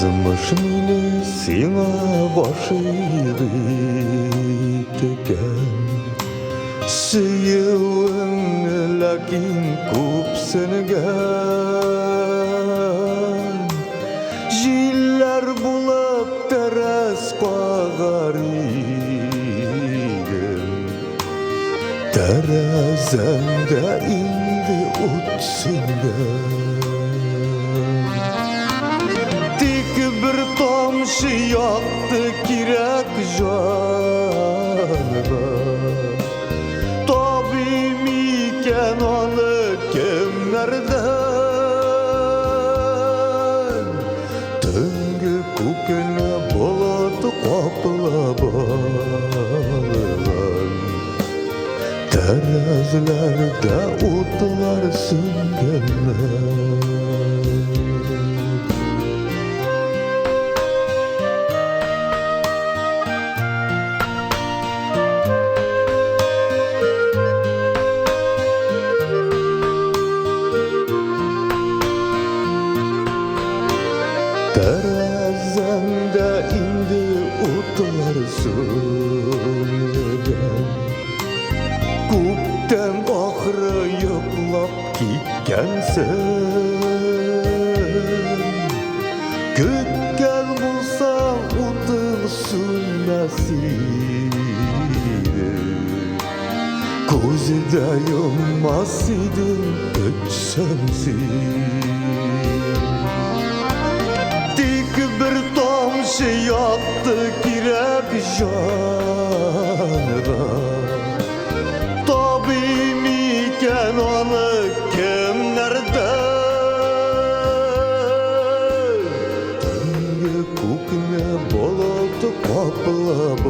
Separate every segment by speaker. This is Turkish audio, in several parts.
Speaker 1: Azmışım ile sina başıydı teken Sıyıvın lakin kupsıngan Jiller bulup teras bağarıydım Terazemde indi utsungan Bir tomşu yaktı kirek canıma Tabim iken onu kimlerden Tıngı kukene boladı kaplaban Terazilerde utlar süngenler Terazemde indi utlar sönügen Kupten ahırı yıklap gitkensin Kütken bulsam utun sünnəsiydi Kuzide yummasıydın ötsemsin Bir tomşu yaktı kirek canıma Tabim iken onu kimlerden Tıngı kukne boladı kaplaban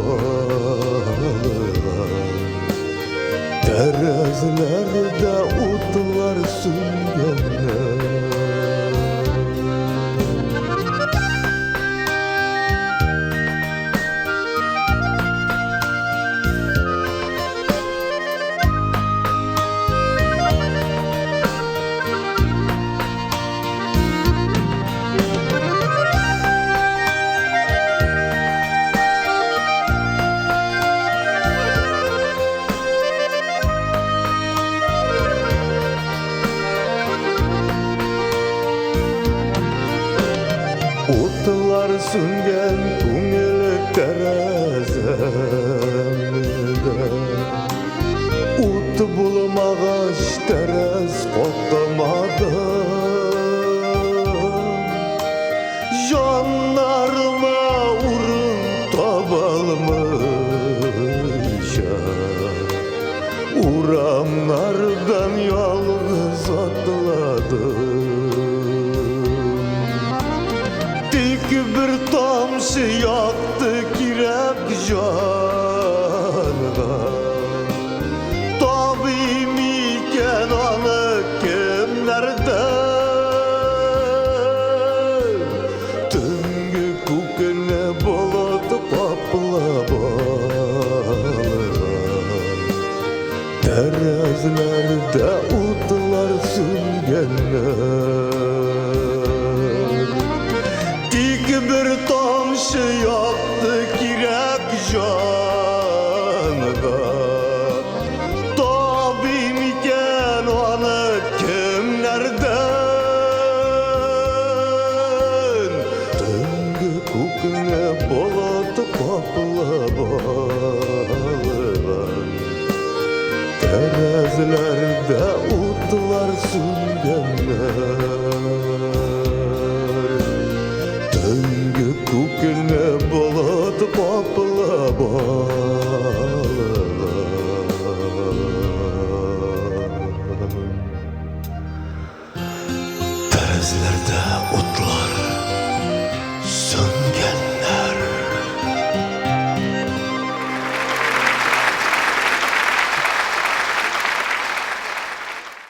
Speaker 1: Terazilerde utlar süngenler Utlar süngen көңілі terazemde Ut bulmağaç teraz qotlamadı Janlarıma urun tabalmışa Uramlardan yalnız atladım Bir tomşu yaktı kirek canıma Tabim iken onu kimlerden Tıngı kukene boladı kaplaban Terazilerde utlar süngenler Bir tomşu yaktı kirek canıma Tabim iken onu kimlerden Tıngı kukne boladı kaplaban Terazilerde utlar süngenler Tıngı kukne boladı kaplaban Terazilerde utlar